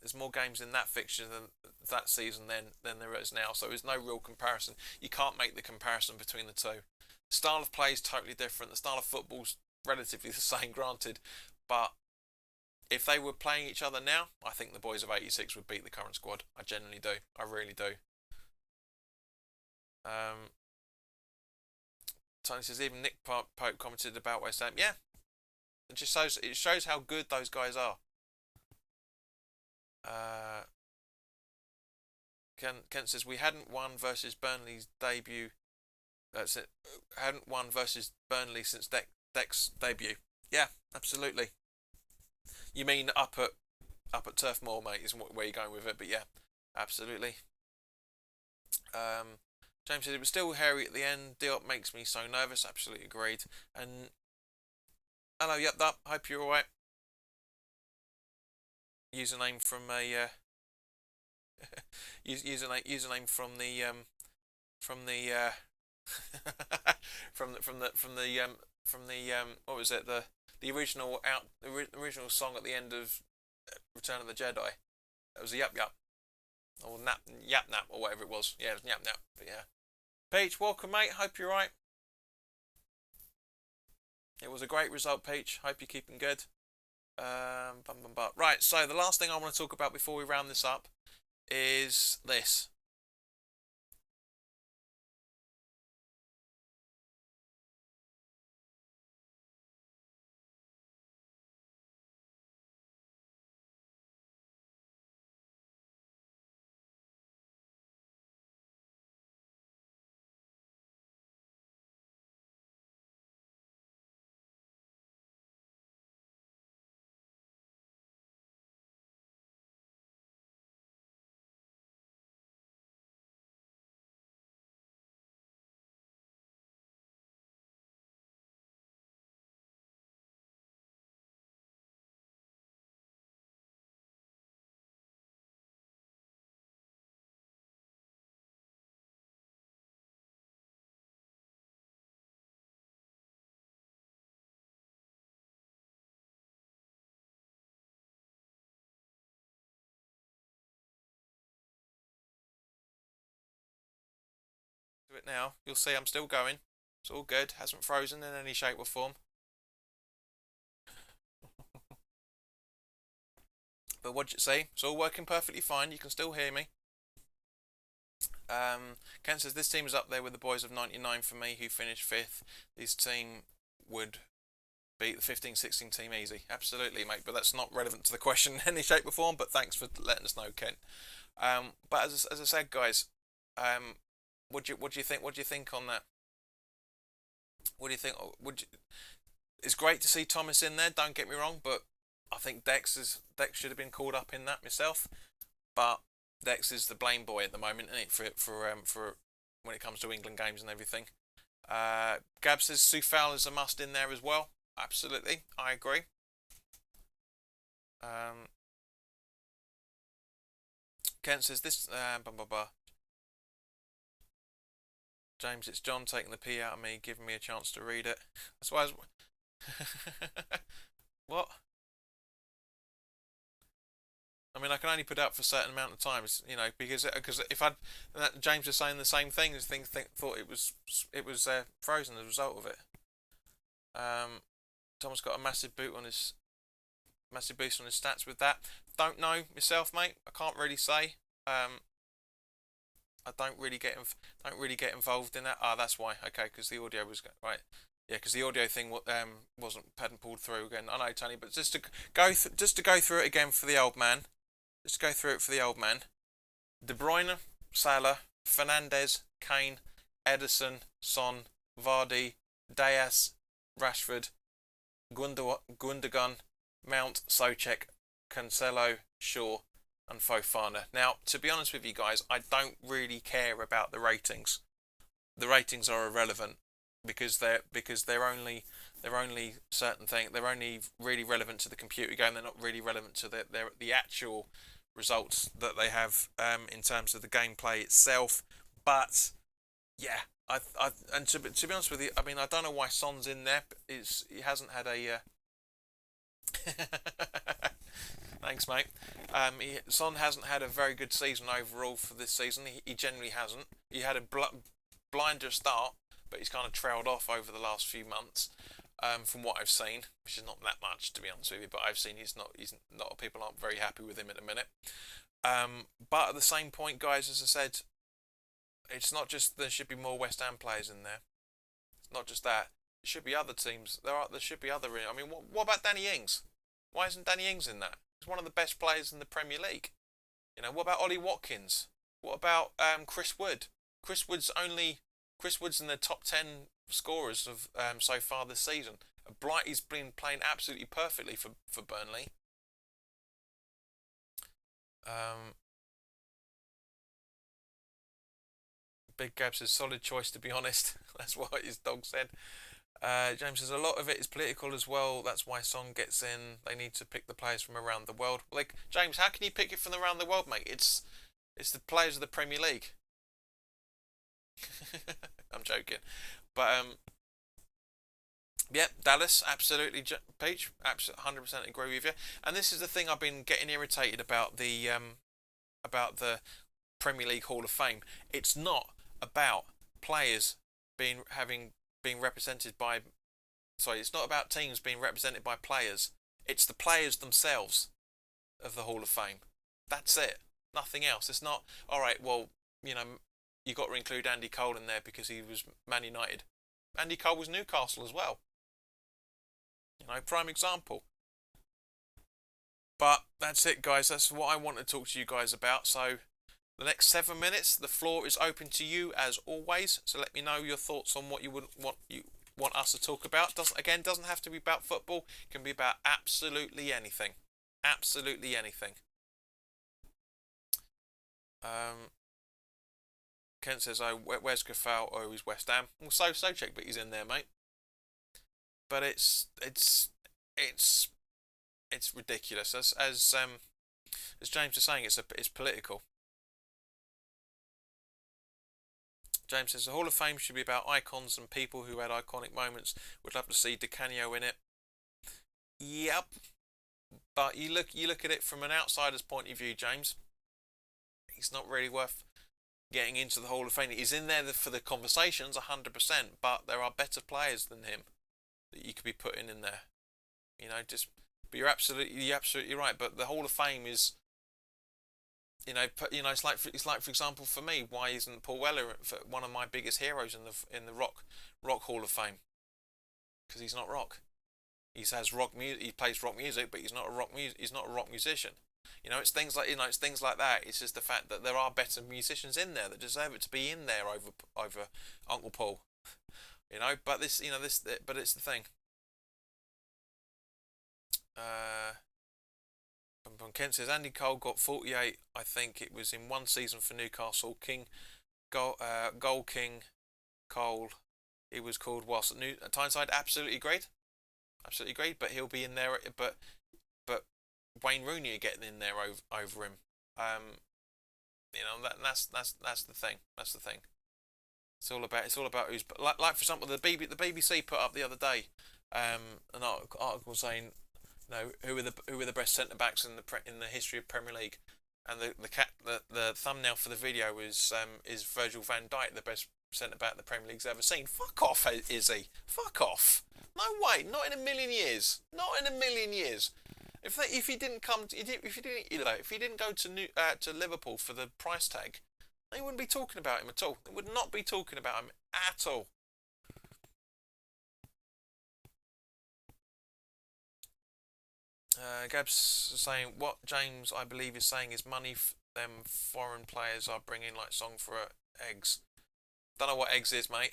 that fixture than that season than there is now. So there's no real comparison. You can't make the comparison between the two. The style of play is totally different. The style of football's relatively the same, granted, but if they were playing each other now, I think the boys of 86 would beat the current squad. I genuinely do. I really do. Tony says even Nick Pope commented about West Ham. Yeah, it shows how good those guys are. Kent says we hadn't won versus Burnley's debut. That's it. Hadn't won versus Burnley since Deck's debut. Yeah, absolutely. You mean up at Turf Moor, mate? Is where you're going with it? But yeah, absolutely. James said it was still hairy at the end. Diop makes me so nervous. Absolutely agreed. And hello, yep, that. Hope you're alright. Username from a username from the what was it, the original song at the end of Return of the Jedi. It was a Yup Yup or Yap Nap or whatever it was. Yeah, it was Yap Nap. But yeah, Peach, welcome, mate. Hope you're right. It was a great result, Peach. Hope you're keeping good. Right, so the last thing I want to talk about before we round this up is this. Do it now. You'll see I'm still going. It's all good. Hasn't frozen in any shape or form. But what'd you see? It's all working perfectly fine. You can still hear me. Ken says this team is up there with the boys of 99 for me, who finished 5th. This team would beat the 15-16 team easy. Absolutely, mate. But that's not relevant to the question in any shape or form. But thanks for letting us know, Ken. But as I said, guys, what do you think? What do you think on that? What do you think? It's great to see Thomas in there. Don't get me wrong, but I think Dex should have been called up in that myself. But Dex is the blame boy at the moment, isn't it? For when it comes to England games and everything. Gab says Sue Fowler's a must in there as well. Absolutely, I agree. Kent says this. James, it's John taking the pee out of me, giving me a chance to read it. That's why I was... What? I mean, I can only put up for a certain amount of times, you know, because if James was saying the same thing, thought it was frozen as a result of it. Tom's got a massive boost on his stats with that. Don't know myself, mate. I can't really say. I don't really get involved in that. Ah, that's why. Okay, because the audio was right. Yeah, because the audio thing hadn't pulled through again. I know, Tony, but just to go through it again for the old man. Just to go through it for the old man. De Bruyne, Salah, Fernandes, Kane, Ederson, Son, Vardy, Diaz, Rashford, Gundogan, Mount, Soucek, Cancelo, Shaw, and Fofana. Now, to be honest with you guys, I don't really care about the ratings. The ratings are irrelevant because they're only certain things. They're only really relevant to the computer game. They're not really relevant to the actual results that they have in terms of the gameplay itself. But yeah, and to be honest with you, I mean, I don't know why Son's in there. He hasn't had a thanks, mate. Son hasn't had a very good season overall for this season. He generally hasn't. He had a blinder start, but he's kind of trailed off over the last few months. from what I've seen, which is not that much to be honest with you. But I've seen he's not people aren't very happy with him at the minute. But at the same point, guys, as I said, it's not just there should be more West Ham players in there. It's not just that. There should be other teams. There should be other. I mean, what about Danny Ings? Why isn't Danny Ings in that? He's one of the best players in the Premier League. You know, what about Ollie Watkins? What about Chris Wood? Chris Wood's in the top 10 scorers of so far this season. Blighty's been playing absolutely perfectly for Burnley. Big Gab says solid choice, to be honest. That's what his dog said. James says a lot of it is political as well. That's why Son gets in. They need to pick the players from around the world. Like James, how can you pick it from around the world, mate? It's the players of the Premier League. I'm joking, but yeah, Dallas, absolutely, Peach, absolutely, 100% agree with you. And this is the thing I've been getting irritated about the Premier League Hall of Fame. It's not about players being represented by. Sorry, it's not about teams being represented by players. It's the players themselves of the Hall of Fame. That's it. Nothing else. It's not all right. Well, you know, you got to include Andy Cole in there because he was Man United. Andy Cole was Newcastle as well. You know, prime example. But that's it, guys. That's what I want to talk to you guys about. So the next 7 minutes, the floor is open to you as always. So let me know your thoughts on what you would want us to talk about. Doesn't have to be about football. It can be about absolutely anything. Absolutely anything. Kent says, "Oh, where's Gafal? Oh, he's West Ham." Well, so check, but he's in there, mate. But it's ridiculous. As James is saying, it's political. James says the Hall of Fame should be about icons and people who had iconic moments. Would love to see Di Canio in it. Yep, but you look at it from an outsider's point of view, James. He's not really worth getting into the Hall of Fame. He's in there for the conversations, 100%. But there are better players than him that you could be putting in there. You know, but you're absolutely right. But the Hall of Fame is, it's like for example for me, why isn't Paul Weller one of my biggest heroes in the rock Hall of Fame? Because he's not rock. He plays rock music, but he's not a rock musician. You know, it's things like that. It's just the fact that there are better musicians in there that deserve it to be in there over Uncle Paul. You know, but but it's the thing. Kent says Andy Cole got 48. I think it was in one season for Newcastle. Goal King Cole. He was called whilst at Tyneside. Absolutely agreed. But he'll be in there. But Wayne Rooney are getting in there over him. That's the thing. That's the thing. It's all about who's. Like for example, the BBC put up the other day an article saying, who are the best centre backs in the history of Premier League, and the thumbnail for the video is Virgil van Dijk, the best centre back the Premier League's ever seen. Fuck off, is he? Fuck off. No way. Not in a million years. Not in a million years. If he didn't go to Liverpool for the price tag, they wouldn't be talking about him at all. They would not be talking about him at all. Gab's saying what James I believe is saying is money them foreign players are bringing like song for eggs. Don't know what eggs is, mate.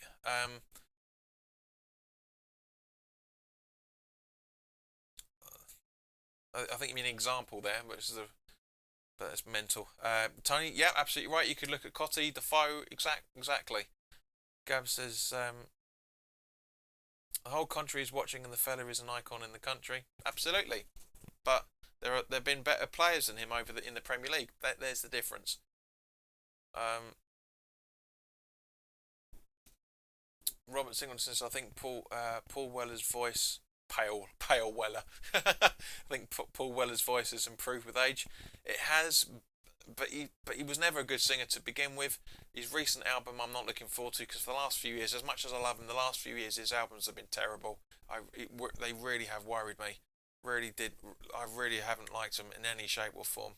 I think you mean an example there, but it's mental. Tony, yeah, absolutely right. You could look at Cotti, Defoe, exactly. Gab says the whole country is watching, and the fella is an icon in the country. Absolutely, but there've been better players than him in the Premier League. There's the difference. Robert Singleton says I think Paul Weller's voice. Pale Weller. I think Paul Weller's voice has improved with age. It has, but he was never a good singer to begin with. His recent album I'm not looking forward to because for the last few years, as much as I love him, the last few years his albums have been terrible. They really have worried me. Really did. I really haven't liked them in any shape or form.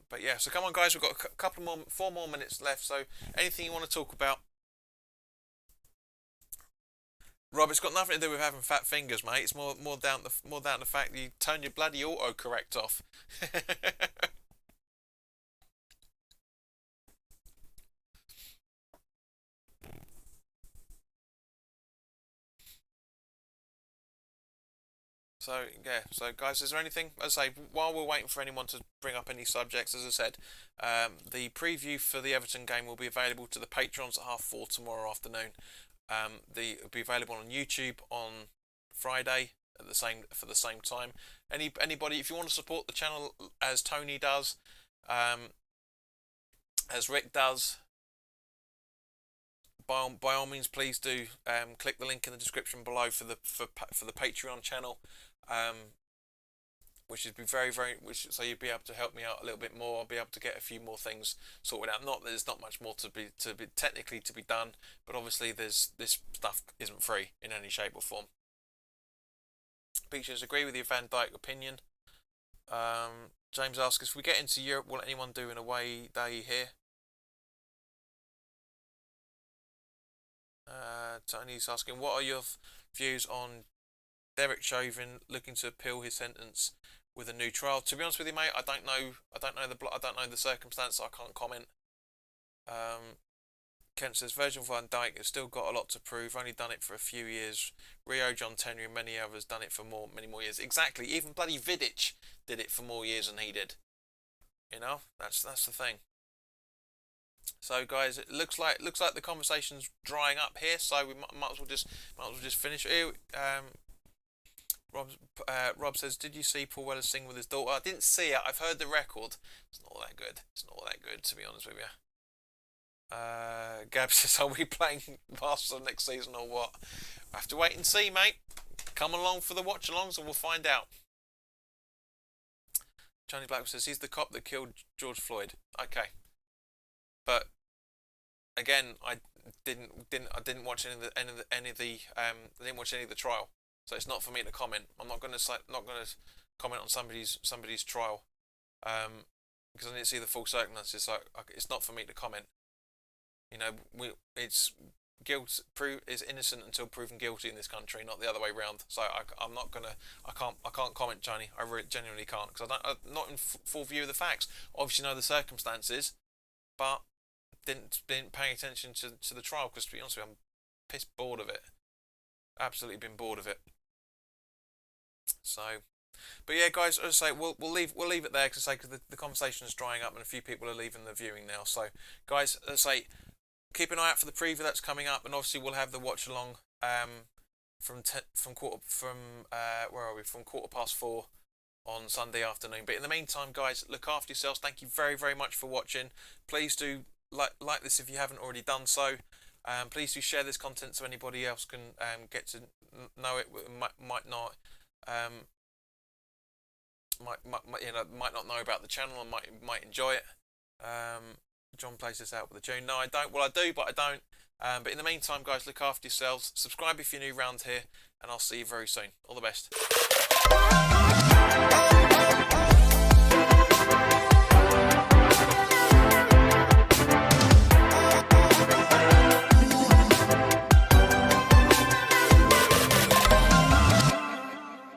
But yeah, so come on, guys. We've got a couple more, 4 more minutes left. So anything you want to talk about? Rob, it's got nothing to do with having fat fingers, mate. It's more down to the fact that you turn your bloody autocorrect off. So yeah, so guys, is there anything? As I say, while we're waiting for anyone to bring up any subjects, as I said, the preview for the Everton game will be available to the patrons at 4:30 tomorrow afternoon. It'll be available on YouTube on Friday at the same time. Anybody, if you want to support the channel as Tony does, as Rick does, by all means, please do click the link in the description below for the Patreon channel, which would be so you'd be able to help me out a little bit more. I'll be able to get a few more things sorted out. Not that there's not much more to be technically to be done, but obviously this stuff isn't free in any shape or form. Pictures agree with your Van Dijk opinion. James asks, if we get into Europe, will anyone do an away day here? Tony's asking, what are your views on Derek Chauvin looking to appeal his sentence with a new trial? To be honest with you, mate, I don't know the circumstance. So I can't comment. Kent says Virgil van Dijk has still got a lot to prove. Only done it for a few years. Rio, John Terry, and many others done it for many more years. Exactly. Even bloody Vidic did it for more years than he did. You know, that's the thing. So guys, it looks like the conversation's drying up here. So we might as well just finish here. Rob says, did you see Paul Weller sing with his daughter? I didn't see it. I've heard the record. It's not that good. It's not that good, to be honest with you. Gab says, are we playing Barcelona next season or what? I have to wait and see, mate. Come along for the watch-alongs and we'll find out. Johnny Black says, he's the cop that killed George Floyd. Okay. But again, I didn't watch any of the trial, so it's not for me to comment. I'm not going to comment on somebody's trial, because I didn't see the full circumstances. So it's not for me to comment. You know, it's guilt is innocent until proven guilty in this country, not the other way around. So I can't comment, Johnny. I really genuinely can't, because I'm not in full view of the facts. Obviously know the circumstances, but didn't pay attention to the trial, because to be honest with you, I'm pissed bored of it. Absolutely been bored of it. So, but yeah, guys, as I say, we'll leave it there, because the conversation is drying up and a few people are leaving the viewing now. So, guys, as I say, keep an eye out for the preview that's coming up, and obviously we'll have the watch along from 4:15 on Sunday afternoon. But in the meantime, guys, look after yourselves. Thank you very, very much for watching. Please do like this if you haven't already done so. Please do share this content so anybody else can get to know it. Might not know about the channel and might enjoy it. John plays this out with a tune. No, I don't. Well, I do, but I don't. But in the meantime, guys, look after yourselves. Subscribe if you're new around here, and I'll see you very soon. All the best.